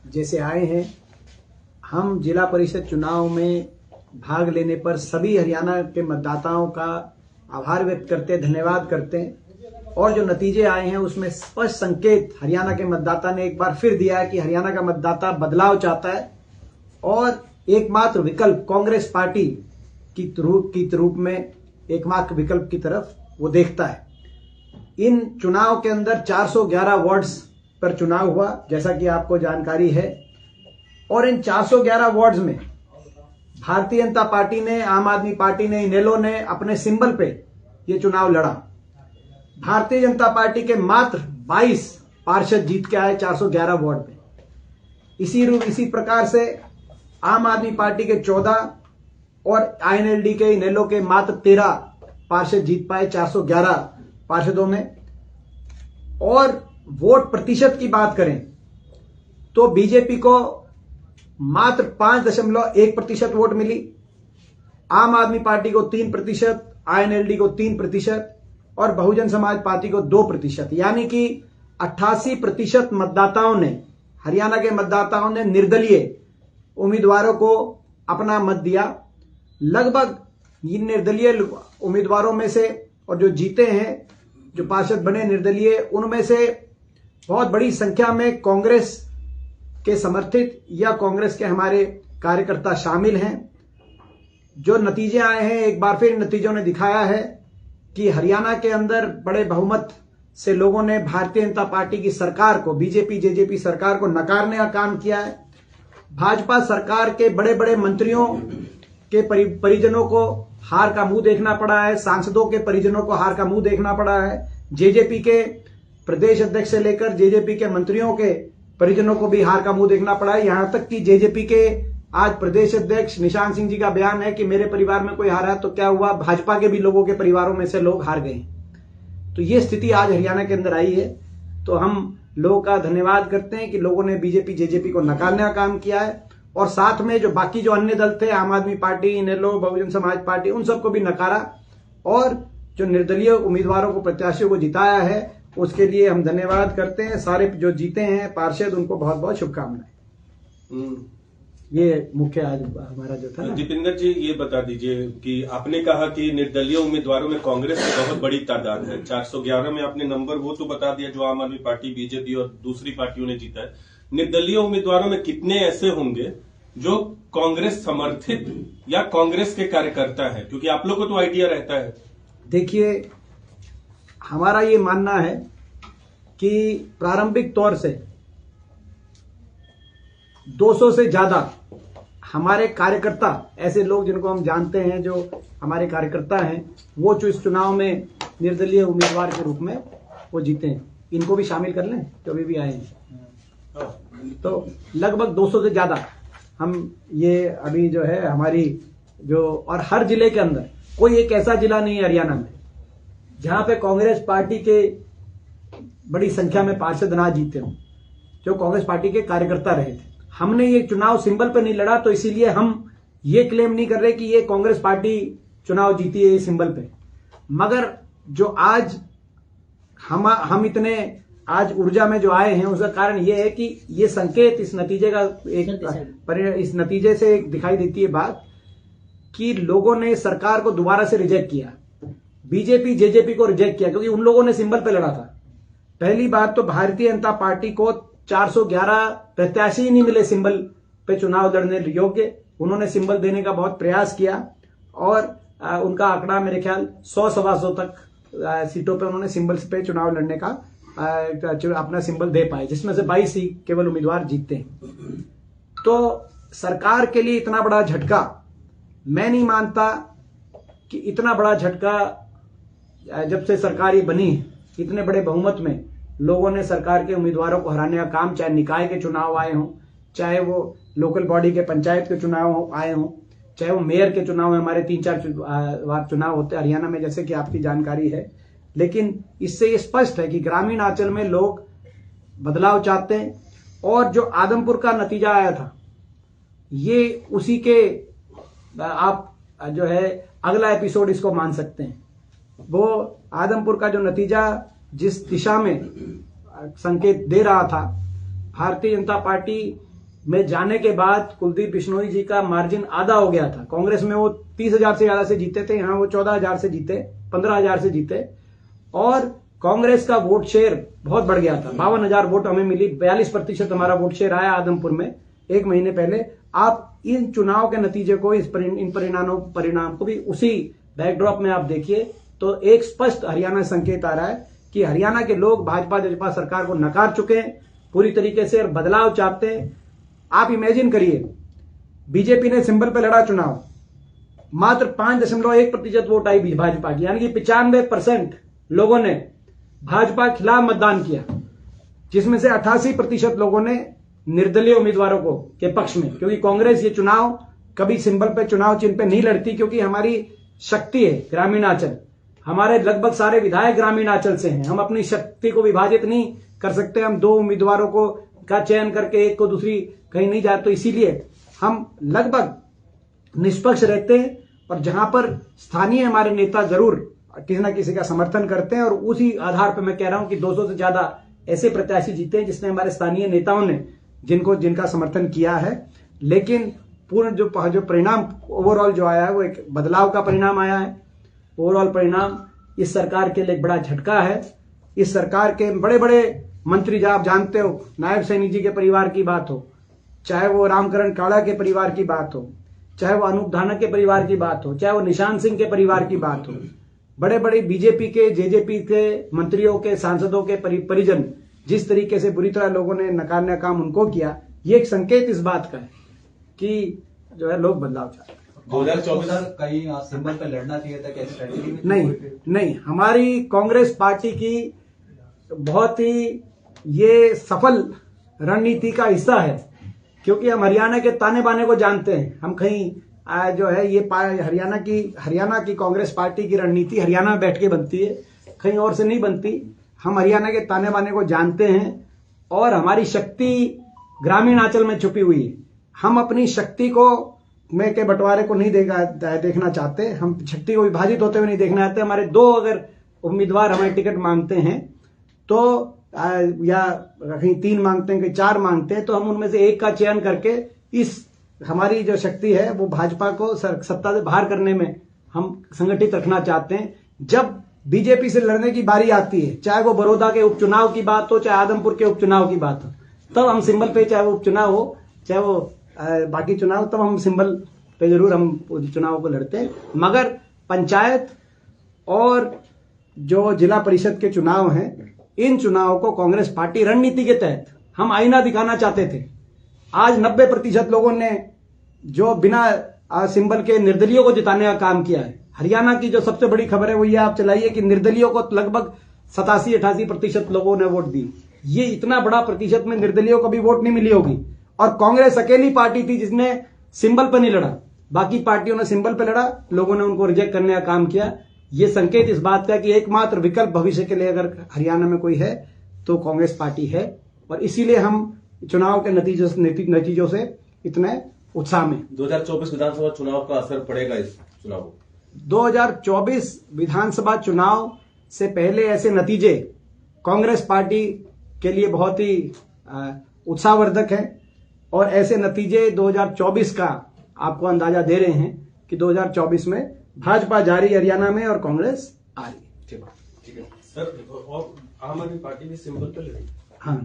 जैसे आए हैं। हम जिला परिषद चुनाव में भाग लेने पर सभी हरियाणा के मतदाताओं का आभार व्यक्त करते हैं, धन्यवाद करते हैं। और जो नतीजे आए हैं उसमें स्पष्ट संकेत हरियाणा के मतदाता ने एक बार फिर दिया है कि हरियाणा का मतदाता बदलाव चाहता है और एकमात्र विकल्प कांग्रेस पार्टी की रूप में एकमात्र विकल्प की तरफ वो देखता है। इन चुनाव के अंदर 411 वार्ड्स पर चुनाव हुआ, जैसा कि आपको जानकारी है। और इन 411 वार्ड्स में भारतीय जनता पार्टी ने, आम आदमी पार्टी ने, इनेलो ने अपने सिंबल पे ये चुनाव लड़ा। भारतीय जनता पार्टी के मात्र 22 पार्षद जीत के आए 411 वार्ड में। इसी प्रकार से आम आदमी पार्टी के 14 और आईएनएलडी के, इनेलो के मात्र 13 पार्षद जीत पाए 411 पार्षदों में। और वोट प्रतिशत की बात करें तो बीजेपी को मात्र 5.1% वोट मिली, आम आदमी पार्टी को 3%, आईएनएलडी को 3% और बहुजन समाज पार्टी को 2%। यानी कि 88% मतदाताओं ने, हरियाणा के मतदाताओं ने निर्दलीय उम्मीदवारों को अपना मत दिया। लगभग इन निर्दलीय उम्मीदवारों में से और जो जीते हैं, जो पार्षद बने निर्दलीय, उनमें से बहुत बड़ी संख्या में कांग्रेस के समर्थित या कांग्रेस के हमारे कार्यकर्ता शामिल हैं। जो नतीजे आए हैं, एक बार फिर नतीजों ने दिखाया है कि हरियाणा के अंदर बड़े बहुमत से लोगों ने भारतीय जनता पार्टी की सरकार को, बीजेपी जेजेपी सरकार को नकारने का काम किया है। भाजपा सरकार के बड़े बड़े मंत्रियों के परिजनों को हार का मुंह देखना पड़ा है, सांसदों के परिजनों को हार का मुंह देखना पड़ा है, जेजेपी के प्रदेश अध्यक्ष से लेकर जेजेपी के मंत्रियों के परिजनों को भी हार का मुंह देखना पड़ा है। यहां तक कि जेजेपी के आज प्रदेश अध्यक्ष निशांत सिंह जी का बयान है कि मेरे परिवार में कोई हारा तो क्या हुआ, भाजपा के भी लोगों के परिवारों में से लोग हार गए। तो ये स्थिति आज हरियाणा के अंदर आई है। तो हम लोगों का धन्यवाद करते हैं कि लोगों ने बीजेपी जेजेपी को नकारने का काम किया है और साथ में जो बाकी जो अन्य दल थे, आम आदमी पार्टी, इनेलो, बहुजन समाज पार्टी, उन सबको भी नकारा और जो निर्दलीय उम्मीदवारों को, प्रत्याशियों को जिताया है, उसके लिए हम धन्यवाद करते हैं। सारे जो जीते हैं पार्षद, उनको बहुत बहुत शुभकामनाएं। ये मुख्य आज हमारा जो था। दीपेंद्र जी, ये बता दीजिए कि आपने कहा कि निर्दलीय उम्मीदवारों में कांग्रेस की बहुत बड़ी तादाद है। 411 में आपने नंबर वो तो बता दिया जो आम आदमी पार्टी, बीजेपी और दूसरी पार्टियों ने जीता है। निर्दलीय उम्मीदवारों में कितने ऐसे होंगे जो कांग्रेस समर्थित या कांग्रेस के कार्यकर्ता है? क्योंकि आप लोग को तो आइडिया रहता है। देखिए, हमारा ये मानना है कि प्रारंभिक तौर से 200 से ज्यादा हमारे कार्यकर्ता, ऐसे लोग जिनको हम जानते हैं, जो हमारे कार्यकर्ता हैं, वो जो इस चुनाव में निर्दलीय उम्मीदवार के रूप में वो जीते हैं। इनको भी शामिल कर लें जो अभी भी आए हैं। तो लगभग 200 से ज्यादा हम ये अभी जो है हमारी जो, और हर जिले के अंदर कोई एक ऐसा जिला नहीं है हरियाणा में जहां पे कांग्रेस पार्टी के बड़ी संख्या में पार्षद ना जीते हों, जो कांग्रेस पार्टी के कार्यकर्ता रहे थे। हमने ये चुनाव सिंबल पे नहीं लड़ा, तो इसीलिए हम ये क्लेम नहीं कर रहे कि ये कांग्रेस पार्टी चुनाव जीती है ये सिंबल पे। मगर जो आज हम इतने आज ऊर्जा में जो आए हैं, उसका कारण ये है कि ये संकेत, इस नतीजे का इस नतीजे से दिखाई देती है बात कि लोगों ने सरकार को दोबारा से रिजेक्ट किया, बीजेपी जेजेपी को रिजेक्ट किया, क्योंकि उन लोगों ने सिंबल पे लड़ा था। पहली बात तो भारतीय जनता पार्टी को 411 प्रत्याशी ही नहीं मिले सिंबल पे चुनाव लड़ने योग्य। उन्होंने सिंबल देने का बहुत प्रयास किया और उनका आंकड़ा मेरे ख्याल 100-125 तक सीटों पे उन्होंने सिंबल पे चुनाव लड़ने का अपना सिंबल दे पाए, जिसमें से 22 ही केवल उम्मीदवार जीतते हैं। तो सरकार के लिए इतना बड़ा झटका, मैं नहीं मानता कि इतना बड़ा झटका जब से सरकार ये बनी, इतने बड़े बहुमत में लोगों ने सरकार के उम्मीदवारों को हराने का काम, चाहे निकाय के चुनाव आए हों, चाहे वो लोकल बॉडी के पंचायत के चुनाव आए हों, चाहे वो मेयर के चुनाव में, हमारे 3-4 चुनाव होते हैं हरियाणा में, जैसे कि आपकी जानकारी है। लेकिन इससे ये स्पष्ट है कि ग्रामीण अंचल में लोग बदलाव चाहते हैं। और जो आदमपुर का नतीजा आया था, ये उसी के आप जो है अगला एपिसोड इसको मान सकते हैं। वो आदमपुर का जो नतीजा जिस दिशा में संकेत दे रहा था, भारतीय जनता पार्टी में जाने के बाद कुलदीप बिश्नोई जी का मार्जिन आधा हो गया था। कांग्रेस में वो 30,000 से ज्यादा से जीते थे, यहां वो 14,000 से जीते, 15,000 से जीते और कांग्रेस का वोट शेयर बहुत बढ़ गया था। 52,000 वोट हमें मिली, 42% हमारा वोट शेयर आया आदमपुर में एक महीने पहले। आप इन चुनाव के नतीजे को, इन परिणाम को भी उसी बैकड्रॉप में आप देखिए तो एक स्पष्ट हरियाणा संकेत आ रहा है कि हरियाणा के लोग भाजपा सरकार को नकार चुके हैं पूरी तरीके से और बदलाव चाहते हैं। आप इमेजिन करिए, बीजेपी ने सिंबल पे लड़ा चुनाव, मात्र 5.1% वोट आई भाजपा की, यानी कि 95% लोगों ने भाजपा के खिलाफ मतदान किया, जिसमें से 88% लोगों ने निर्दलीय उम्मीदवारों को के पक्ष में, क्योंकि कांग्रेस ये चुनाव कभी सिंबल पे, चुनाव चिन्ह पे नहीं लड़ती, क्योंकि हमारी शक्ति है ग्रामीणांचल, हमारे लगभग सारे विधायक ग्रामीणांचल से हैं। हम अपनी शक्ति को विभाजित नहीं कर सकते, हम 2 उम्मीदवारों को का चयन करके एक को दूसरी कहीं नहीं जाए, तो इसीलिए हम लगभग निष्पक्ष रहते हैं और जहां पर स्थानीय हमारे नेता जरूर किसी ना किसी का समर्थन करते हैं और उसी आधार पर मैं कह रहा हूं कि 200 से ज्यादा ऐसे प्रत्याशी जीते हैं जिसने हमारे स्थानीय नेताओं ने जिनका समर्थन किया है। लेकिन पूर्ण जो परिणाम ओवरऑल जो आया है वो एक बदलाव का परिणाम आया है। ओवरऑल परिणाम इस सरकार के लिए एक बड़ा झटका है। इस सरकार के बड़े बड़े मंत्री, जो आप जानते हो, नायब सैनी जी के परिवार की बात हो, चाहे वो रामकरण काड़ा के परिवार की बात हो, चाहे वो अनूप धानक के परिवार की बात हो, चाहे वो निशान सिंह के परिवार की बात हो, बड़े बड़े बीजेपी के, जेजेपी के मंत्रियों के, सांसदों के परिजन जिस तरीके से बुरी तरह लोगों ने नकारने का काम उनको किया, ये एक संकेत इस बात का है कि जो है लोग बदलाव चाहते हैं। 2024 कहीं सिंबल पे लड़ना चाहिए था, क्या स्ट्रेटेजी में? नहीं, हमारी कांग्रेस पार्टी की बहुत ही ये सफल रणनीति का हिस्सा है, क्योंकि हम हरियाणा के ताने बाने को जानते हैं। हम कहीं जो है ये हरियाणा की कांग्रेस पार्टी की रणनीति हरियाणा में बैठ के बनती है, कहीं और से नहीं बनती। हम हरियाणा के ताने बाने को जानते हैं और हमारी शक्ति ग्रामीणांचल में छुपी हुई है। हम अपनी शक्ति को में के बंटवारे को नहीं देखना चाहते, हम शक्ति को विभाजित होते हुए नहीं देखना चाहते। हमारे 2 अगर उम्मीदवार हमारे टिकट मांगते हैं तो या कहीं 3 मांगते हैं, कहीं 4 मांगते हैं, तो हम उनमें से एक का चयन करके इस हमारी जो शक्ति है वो भाजपा को सत्ता से बाहर करने में हम संगठित रखना चाहते हैं। जब बीजेपी से लड़ने की बारी आती है, चाहे वो बड़ौदा के उपचुनाव की बात हो, चाहे आदमपुर के उपचुनाव की बात हो, तब हम सिंबल पे, चाहे वो उपचुनाव हो, चाहे वो बाकी चुनाव, तब हम सिंबल पे जरूर हम चुनाव को लड़ते हैं। मगर पंचायत और जो जिला परिषद के चुनाव हैं, इन चुनाव को कांग्रेस पार्टी रणनीति के तहत हम आईना दिखाना चाहते थे। आज 90% लोगों ने जो बिना सिंबल के निर्दलियों को जिताने का काम किया है। हरियाणा की जो सबसे बड़ी खबर है वो ये आप चलाइए कि निर्दलियों को लगभग 87-88% लोगों ने वोट दी। ये इतना बड़ा प्रतिशत में निर्दलियों को भी वोट नहीं मिली होगी। और कांग्रेस अकेली पार्टी थी जिसने सिंबल पर नहीं लड़ा, बाकी पार्टियों ने सिंबल पर लड़ा, लोगों ने उनको रिजेक्ट करने का काम किया। ये संकेत इस बात का कि एकमात्र विकल्प भविष्य के लिए अगर हरियाणा में कोई है तो कांग्रेस पार्टी है, और इसीलिए हम चुनाव के नतीजों से इतने उत्साह में। 2024 विधानसभा चुनाव का असर पड़ेगा इस चुनाव को? 2024 विधानसभा चुनाव से पहले ऐसे नतीजे कांग्रेस पार्टी के लिए बहुत ही उत्साहवर्धक हैं, और ऐसे नतीजे 2024 का आपको अंदाजा दे रहे हैं कि 2024 में भाजपा जा रही हरियाणा में और कांग्रेस आ रही। ठीक है सर, और आम आदमी पार्टी भी सिंबल पे लड़ी। हाँ।